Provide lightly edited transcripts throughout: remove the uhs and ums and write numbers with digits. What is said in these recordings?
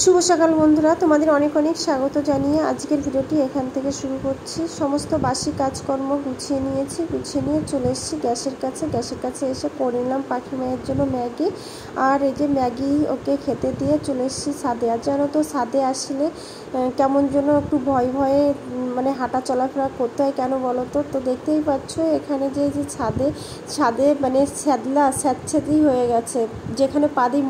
শুভ সকাল বন্ধুরা, তোমাদের অনেক অনেক স্বাগত জানিয়ে আজকের ভিডিওটি এখান থেকে শুরু করছি। সমস্ত বাসি কাজকর্ম গুছিয়ে নিয়েছি, গুছিয়ে নিয়ে চলে এসেছি গ্যাসের কাছে এসে করে নিলাম পাখি মায়ের জন্য ম্যাগি। আর এই যে ম্যাগি ওকে খেতে দিয়ে চলে এসেছি ছাদে। আর জানো তো ছাদে আসলে কেমন যেন একটু ভয়ে মানে হাঁটা চলাফেরা করতে হয়, কেন বলো তো? তো দেখতেই পাচ্ছ এখানে যে ছাদে মানে স্যাঁতস্যাঁতেই হয়ে গেছে। যেখানে পা দিই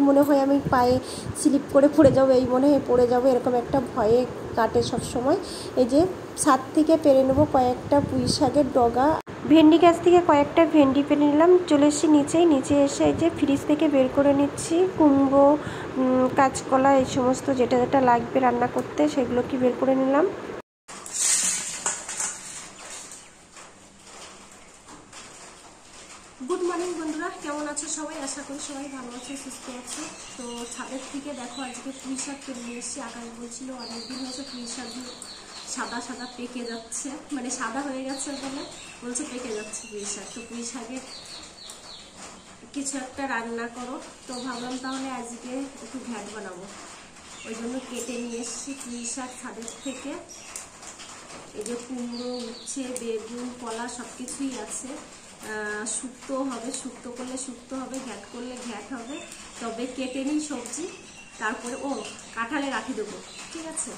মনে হয় আমি পায়ে স্লিপ করে পড়ে যাবো, এই মনে হয় পড়ে যাবো, এরকম একটা ভয়ে কাটে সব সময়। এই যে ছাদ থেকে পেরে নেবো কয়েকটা পুঁই শাকের ডগা, ভেন্ডি গাছ থেকে কয়েকটা ভেন্ডি পেরে নিলাম। চলে এসেছি নিচে এসে এই যে ফ্রিজ থেকে বের করে নিচ্ছি কুমড়ো, কাঁচকলা, এই সমস্ত যেটা লাগবে রান্না করতে সেগুলো কি বের করে নিলাম। গুড মর্নিং বন্ধুরা, কেমন আছো সবাই? আশা করি সবাই ভালো আছে, সুস্থ আছে। তো ছাদের থেকে দেখো আজকে পুঁই শাক পেরে নিয়ে এসেছি। আকাশ বলছিল অনেকদিন হয়েছে পুঁই শাক সাদা পেকে যাচ্ছে, মানে সাদা হয়ে গেছে বলে বলছে পেকে যাচ্ছে পুঁই শাক। তো পুঁই শাকের কিছু একটা রান্না করো, তো ভাবলাম তাহলে আজকে একটু ঘ্যাট বানাবো, ওই জন্য কেটে নিয়ে এসেছি পুঁই শাক ছাদের থেকে। এই যে কুমড়ো, উচ্ছে, বেগুন, কলা সব কিছুই আছে। শুক্তো হবে, শুক্তো করলে শুক্তো হবে, ঘ্যাট করলে ঘ্যাট হবে। তবে কেটে নিই সবজি, তারপরে কাঁঠালের আঁটি দেবো, ঠিক আছে?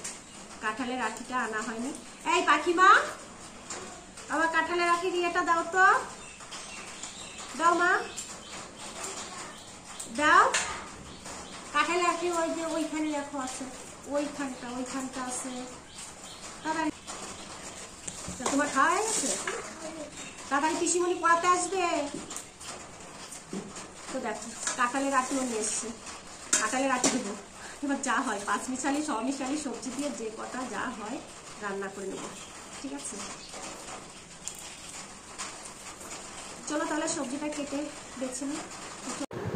কাঁঠালের আঁটিটা আনা হয়নি। এই পাখিমা, আবার কাঁঠালের আঁটির ইয়েটা দাও তো, দাও মা, দাও। কাঁঠালের আঁটি ওই যে ওইখানে দেখো আছে, ওইখানটা আছে। তোমার খাওয়া হয়ে গেছে? তাড়াতাড়ি পিসিমণি পড়াতে আসবে। তো দেখো কাঁঠালের আঁটিও নিয়ে এসছে, কাঁঠালের আঁটি দেবো। এবার যা হয় পাঁচমিশালি ছমিশালি সবজি দিয়ে যে কটা যা হয় রান্না করে নেবো, ঠিক আছে? চলো তাহলে সবজিটা কেটে বেছে নিই।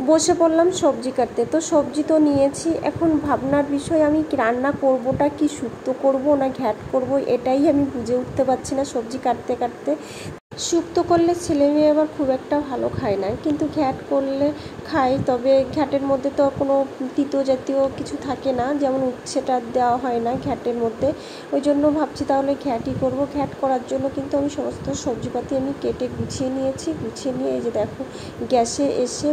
বসে পড়লাম সবজি কাটতে। তো সবজি তো নিয়েছি, এখন ভাবনার বিষয় আমি রান্না করবোটা কি, শুক্তো করব না ঘ্যাট করব, এটাই আমি বুঝে উঠতে পারছি না সবজি কাটতে কাটতে। শুক্তো করলে ছেলে মেয়ে আবার খুব একটা ভালো খায় না, কিন্তু ঘ্যাট করলে খায়। তবে ঘ্যাটের মধ্যে তো কোনো তিতো জাতীয় কিছু থাকে না, যেমন উচ্ছেটা দেওয়া হয় না ঘ্যাটের মধ্যে। ওই জন্য ভাবছি তাহলে ঘ্যাটই করব। ঘ্যাট করার জন্য কিন্তু আমি সমস্ত সবজিপাতি আমি কেটে গুছিয়ে নিয়েছি। গুছিয়ে নিয়ে এই যে দেখো গ্যাসে এসে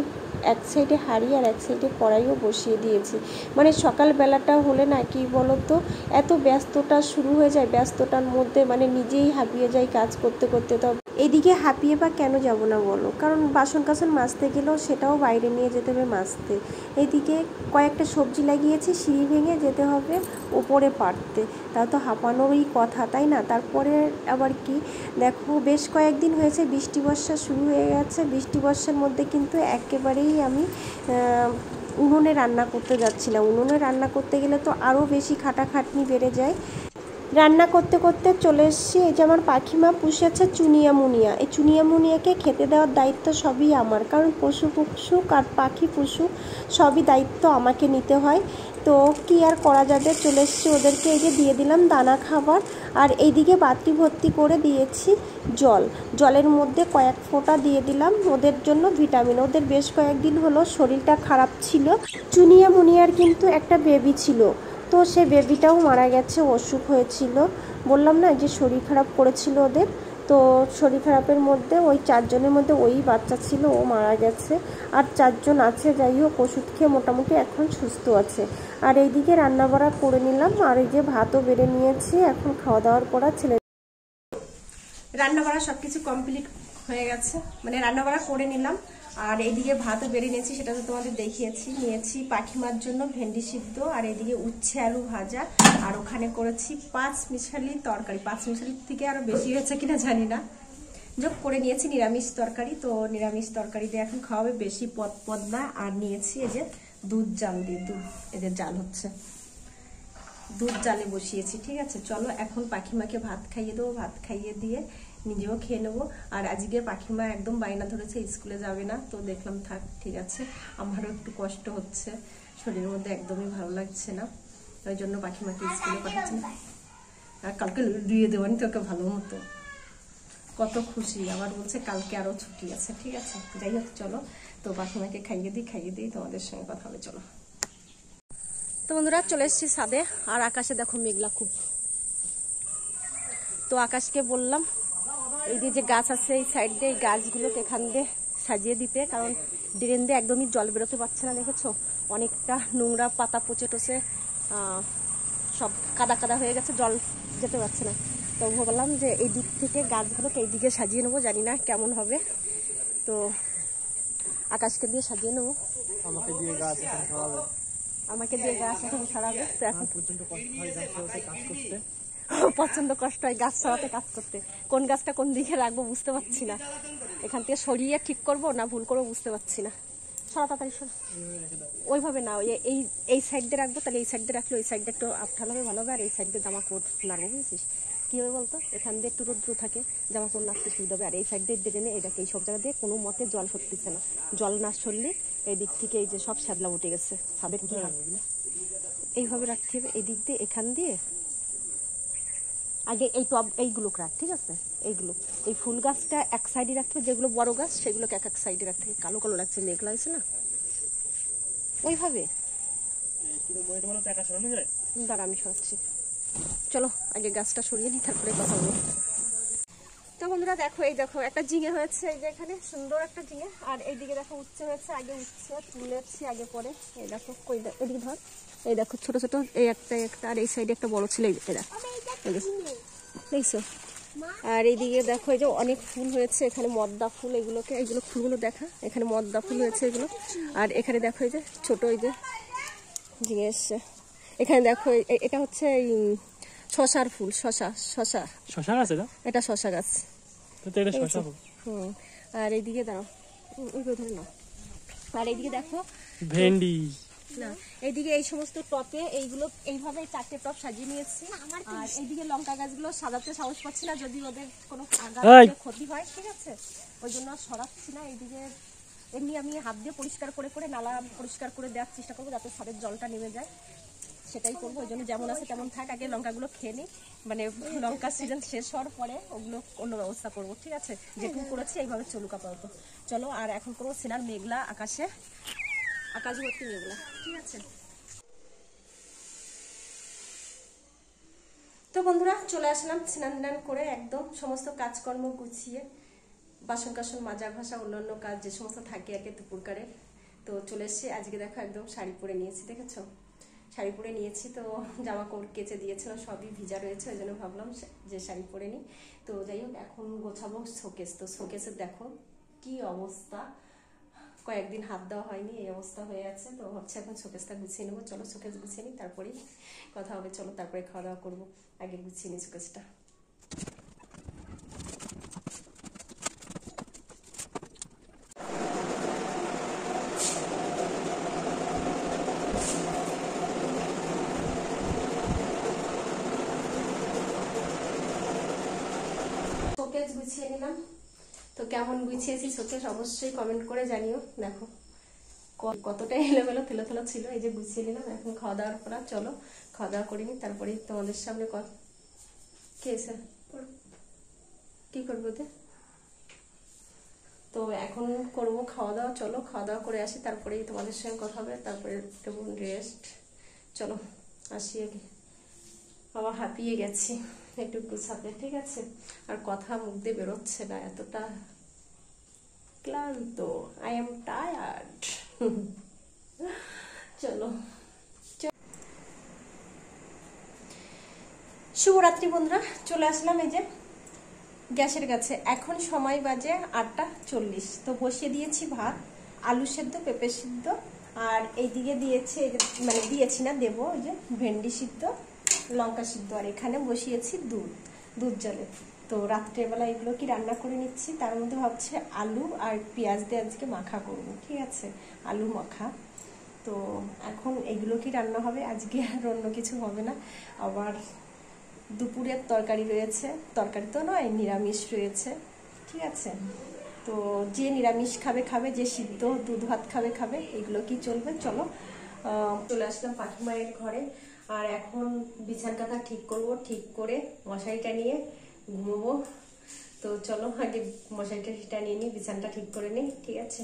এক সাইডে হাঁড়ি আর এক সাইডে কড়াইও বসিয়ে দিয়েছি। মানে সকালবেলাটা হলে না কি বলো তো, এত ব্যস্ততা শুরু হয়ে যায়, ব্যস্ততার মধ্যে মানে নিজেই হাঁপিয়ে যাই কাজ করতে করতে। তো এইদিকে হাঁপিয়ে বা কেন যাব না বলো, কারণ বাসন কাসন মাজতে গেলেও সেটাও বাইরে নিয়ে যেতে হবে মাজতে। এইদিকে কয়েকটা সবজি লাগিয়েছি, সিঁড়ি ভেঙে যেতে হবে ওপরে পাড়তে, তাও তো হাঁপানোরই কথা, তাই না? তারপরে আবার কি দেখো, বেশ কয়েকদিন হয়েছে বৃষ্টি বর্ষা শুরু হয়ে গেছে। বৃষ্টি বর্ষার মধ্যে কিন্তু একেবারেই আমি উনুনে রান্না করতে যাচ্ছিলাম। উনুনে রান্না করতে গেলে তো আরও বেশি খাটাখাটনি বেড়ে যায়। রান্না করতে করতে চলে এসেছি। এই যে আমার পাখিমা পুষেছে চুনিয়া মুনিয়া, এই চুনিয়া মুনিয়াকে খেতে দেওয়ার দায়িত্ব সবই আমার, কারণ পশু পশুক আর পাখি পশু সবই দায়িত্ব আমাকে নিতে হয়। তো কি আর করা যাবে, চলে এসেছি ওদেরকে এই যে দিয়ে দিলাম দানা খাবার। আর এইদিকে বাটি ভর্তি করে দিয়েছি জলের মধ্যে কয়েক ফোঁটা দিয়ে দিলাম ওদের জন্য ভিটামিন। ওদের বেশ কয়েকদিন হলো শরীরটা খারাপ ছিল। চুনিয়া মুনিয়ার কিন্তু একটা বেবি ছিল, তো সে বেবিটাও মারা গেছে, অসুখ হয়েছিল, বললাম না যে শরীর খারাপ করেছিল ওদের। তো শরীর খারাপের মধ্যে ওই 4 জনের মধ্যে ওই বাচ্চা ছিল, ও মারা গেছে। আর 4 জন আছে, যাই হোক ওষুধ খেয়ে মোটামুটি এখন সুস্থ আছে। আর এইদিকে রান্নাবাড়া করে নিলাম, আর এই যে ভাতও বেড়ে নিয়েছি। এখন খাওয়া দাওয়ার পর ছেলে রান্নাবাড়া সব কিছু কমপ্লিট হয়ে গেছে, মানে রান্নাবাড়া করে নিলাম। আর এদিকে ভাতও বেড়ে নিয়েছি, সেটা তো তোমাদের দেখিয়েছি। নিয়েছি পাখিমার জন্য ভেন্ডি সিদ্ধ, আর এদিকে উচ্ছে আলু ভাজা, আর ওখানে করেছি 5 মিশালি তরকারি। 5 মিশালির থেকে আরো বেশি হয়েছে কিনা জানি না, যোগ করে নিয়েছি নিরামিষ তরকারি। তো নিরামিষ তরকারি দিয়ে এখন খাওয়াবে, বেশি পদ না। আর নিয়েছি এই যে দুধ জাল দিয়ে, দুধ এদের জাল হচ্ছে, দুধ জালে বসিয়েছি, ঠিক আছে? চলো এখন পাখিমাকে ভাত খাইয়ে দেবো, ভাত খাইয়ে দিয়ে নিজেও খেয়ে নেবো। আর আজকে পাখিমা একদম বায়না ধরেছে স্কুলে যাবে না, তো দেখলাম থাক, ঠিক আছে। আমারও একটু কষ্ট হচ্ছে, শরীরের মধ্যে একদমই ভালো লাগছে না, ওই জন্য পাখিমাকে স্কুলে পাঠাচ্ছি না। আর কালকে দিয়ে দেওয়ানি তোকে ভালো মতো, কত খুশি। আবার বলছে কালকে আরো ছুটি আছে, ঠিক আছে? যাই হোক চলো, তো পাখিমাকে খাইয়ে দিই, তোমাদের সঙ্গে কথা হবে, চলো। তো বন্ধুরা চলে এসেছি ছাদে, আর আকাশে দেখো মেঘলা খুব। তো আকাশকে বললাম এই যে গাছ আছে এই সাইড দিয়ে, এই গাছগুলোকে এখান দিয়ে সাজিয়ে দিতে, কারণ ড্রেন দিয়ে একদমই জল বেরোতে পারছে না, দেখেছো অনেকটা নোংরা পাতা পচে টচে সব কাদা কাদা হয়ে গেছে, জল যেতে পারছে না। তো ভাবলাম যে এই দিক থেকে গাছগুলোকে এই দিকে সাজিয়ে নেবো, জানি না কেমন হবে। তো আকাশকে দিয়ে সাজিয়ে নেবো। আমাকে দিয়ে গাছ এখন সরাবে। তো এখন প্রচন্ড কষ্ট হয় গাছ সরাতে, কাজ করতে। কোন গাছটা কোন দিকে রাখবো বুঝতে পারছি না, এখান থেকে সরিয়ে ঠিক করবো না ভুল করবো বুঝতে পারছি না। সরা তাড়াতাড়ি সরা, ওইভাবে না, এই সাইড দিয়ে রাখবো, তাহলে এই সাইড দিয়ে রাখলে ওই সাইডটা একটু আবঠাল হবে, ভালো হবে। আর এই সাইড দিয়ে জামা কাপড় নাড়বো, বুঝেছিস কী হবে বলতো, এখান দিয়ে একটু রোদ্র থাকে, জামা কাপড় নাড়তে সুবিধা হবে। আর এই সাইড দিয়ে ড্রেনে এটাকে এই সব জায়গা দিয়ে কোনো মতে জল সরতেছে না, জল না সরলে এই দিক থেকে এই যে সব শ্যাদলা উঠে গেছে ছাদের, এইভাবে রাখতে হবে। এই দিক দিয়ে এখান দিয়ে আগে এই টব এইগুলো রাখ, ঠিক আছে, এইগুলো এই ফুল গাছটা এক সাইডে রাখতে হবে, যেগুলো বড় গাছ সেগুলোকে এক এক সাইডে রাখতে হবে। কালো কালো লাগছে, মেঘলা হয়েছে না, ওইভাবে দাঁড়া আমি সরাচ্ছি। চলো আগে গাছটা সরিয়ে নিই, তারপরে কথা বলবো। তো বন্ধুরা দেখো, এই দেখো একটা ঝিঙে হয়েছে, এই যে এখানে সুন্দর একটা ঝিঙে। আর এইদিকে দেখো উচ্ছে হয়েছে, আগে উচ্ছে তুলেছি আগে পরে। এই দেখো কই, এদিকে ধর, এই দেখো ছোট ছোট, এই একটা আর এই সাইডে একটা বড় ছিল, এরা দেখছো। আর এইদিকে দেখো এই যে অনেক ফুল হয়েছে, এখানে মদ্দা ফুল, এইগুলো ফুলগুলো দেখা, এখানে মদ্দা ফুল হয়েছে এগুলো। আর এখানে দেখো এই যে ছোট এই যে ঝিঙে এসছে। এখানে দেখো এটা হচ্ছে এই শশার ফুল, শশা গাছ, এটা শশা গাছ। আর এইদিকে দাও, ধরে নাও। আর এইদিকে দেখো ভেন্ডি, না এইদিকে এই সমস্ত টপে এইগুলো এইভাবে 4টে টপ সাজিয়ে নিয়েছি। আর এইদিকে লঙ্কা গাছগুলো সাজাতে সাহস পাচ্ছি না, যদি ওদের কোনো ক্ষতি হয়, ঠিক আছে, ওই জন্য সরাচ্ছি না। এইদিকে এমনি আমি হাত দিয়ে পরিষ্কার করে করে নালা পরিষ্কার করে দেওয়ার চেষ্টা করবো, যাতে ছাদের জলটা নেমে যায়, সেটাই করবো। ওই জন্য যেমন আছে তেমন থাক, আগে লঙ্কাগুলো খেয়ে নিই, মানে লঙ্কার সিজন শেষ হওয়ার পরে ওগুলো অন্য ব্যবস্থা করবো, ঠিক আছে। যেটুকু করেছি এইভাবে চলুক আপাতত। চলো, আর এখন করবো সিনার মেঘলা আকাশে, আকাশ ভর্তি মেঘলা, ঠিক আছে। তো বন্ধুরা চলে আসলাম স্নান করে, একদম সমস্ত কাজকর্ম গুছিয়ে, বাসন কাসন মাজা ঘষা অন্যান্য কাজ যে সমস্ত থাকে আর কি দুপুরকারের। তো চলে এসেছি, আজকে দেখো একদম শাড়ি পরে নিয়েছি, দেখেছো শাড়ি পরে নিয়েছি। তো জামা কাপড় কেচে দিয়েছিলাম, সবই ভিজা রয়েছে, ওই জন্য ভাবলাম যে শাড়ি পরে নিই। তো যাই হোক, এখন গোছাবো শোকেস। তো শোকেসের দেখো কি অবস্থা, কয়েকদিন হাত দেওয়া হয়নি, এই অবস্থা হয়ে আছে। তো ভাবছি এখন শোকেসটা গুছিয়ে নেবো। চলো শোকেস গুছিয়ে নিই, তারপরেই কথা হবে। চলো তারপরে খাওয়া দাওয়া করবো, আগে গুছিয়ে নিই শোকেসটা। শোকেস গুছিয়ে নিলাম। তো কেমন গুছিয়েছি শোকেস অবশ্যই কমেন্ট করে জানিও। দেখো কতটা এলোমেলো থেলো ছিল, এই যে গুছিয়ে নিলাম। এখন খাওয়া দাওয়ার পর চলো খাওয়া দাওয়া করে নিই, তারপরে তোমাদের সামনে খেয়েছে কি করবো। তো এখন করবো খাওয়া দাওয়া, চলো খাওয়া দাওয়া করে আসি, তারপরেই তোমাদের সঙ্গে কথা হবে, তারপরে দেবো রেস্ট। চলো আসি, আগে বাবা হাঁপিয়ে গেছি একটু গুছাতে, ঠিক আছে। আর কথা মুখ দিয়ে বেরোচ্ছে না, এতটা ক্লান্ত, আই এম টায়ার্ড। চলো, শুভরাত্রি বন্ধুরা, চলে আসলাম এই যে গ্যাসের কাছে। এখন সময় বাজে 8:40। তো বসিয়ে দিয়েছি ভাত, আলু সেদ্ধ, পেঁপে সিদ্ধ, আর এইদিকে দিয়েছি, মানে দিয়েছি না, দেবো ওই যে ভেন্ডি সিদ্ধ, লঙ্কা সিদ্ধ। আর এখানে বসিয়েছি দুধ জলে। তো রাত্রেবেলা এগুলো কি রান্না করে নিচ্ছি, তার মধ্যে ভাবছি আলু আর পেঁয়াজ দিয়ে আজকে মাখা করবো, ঠিক আছে, আলু মাখা। তো এখন এগুলো কি রান্না হবে আজকে, আর অন্য কিছু হবে না। আবার দুপুরের তরকারি রয়েছে, তরকারি তো নয়, নিরামিষ রয়েছে, ঠিক আছে। তো যে নিরামিষ খাবে, যে সিদ্ধ দুধ ভাত খাবে, এগুলো কি চলবে। চলো চলে আসলাম পাখি মায়ের ঘরে। আর এখন বিছান কাঁথা ঠিক করব, ঠিক করে মশারিটা নিয়ে ঘুমোবো। তো চলো আগে মশারিটা নিয়ে নিই, বিছানটা ঠিক করে নিই, ঠিক আছে।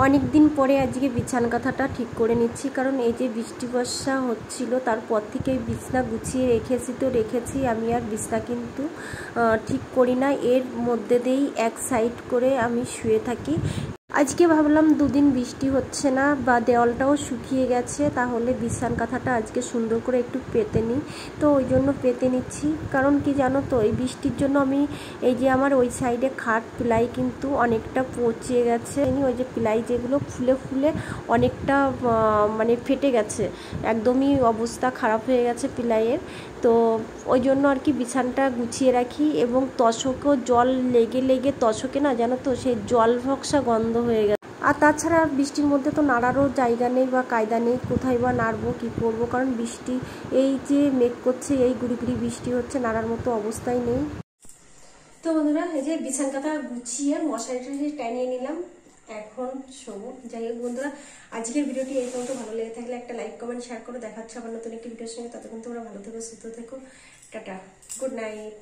অনেক দিন পরে আজকে বিছানা কাঁথাটা ঠিক করে নিচ্ছি, কারণ এই যে বৃষ্টি বর্ষা হচ্ছিল তারপর থেকে বিছনা গুছিয়ে রেখেছি আমি আর বিছনা কিন্তু ঠিক করি না, এর মধ্যে দিয়েই এক সাইড করে আমি শুয়ে থাকি। আজকে ভাবলাম দুদিন বৃষ্টি হচ্ছে না বা দেওয়ালটাও শুকিয়ে গেছে, তাহলে বিছানা কাঁথাটা আজকে সুন্দর করে একটু পেতে নিই। তো ওই জন্য পেতে নিচ্ছি, কারণ কি জানো তো, এই বৃষ্টির জন্য আমি এই যে আমার ওই সাইডে খাট প্লাই কিন্তু অনেকটা পচে গেছে, ওই যে প্লাই যেগুলো ফুলে ফুলে অনেকটা মানে ফেটে গেছে, একদমই অবস্থা খারাপ হয়ে গেছে প্লাইয়ের। তো ওই জন্য আর কি বিছানাটা গুছিয়ে রাখি, এবং তশকেও জল লেগে লেগে তশকে না জানো তো সেই জল ভক্সা গন্ধ হয়ে গেছে। আর তাছাড়া বৃষ্টির মধ্যে তো নাড়ারও জায়গা নেই বা কায়দা নেই, কোথায় বা নাড়বো কী করবো, কারণ বৃষ্টি এই যে মেঘ করছে, এই গুড়ি গুড়ি বৃষ্টি হচ্ছে, নাড়ার মতো অবস্থাই নেই। তো বন্ধুরা এই যে বিছানা কাঁথা গুছিয়ে মশারি টানিয়ে নিলাম, এখন শোবো। যাই হোক বন্ধুরা, আজকের ভিডিওটি এই পর্যন্ত। ভালো লেগে থাকলে একটা লাইক কমেন্ট শেয়ার করো। দেখা হচ্ছে আবার নতুন একটি ভিডিওর সঙ্গে। ততক্ষণ তোমরা ভালো থেকো, সুস্থ থেকো। Tata, good night.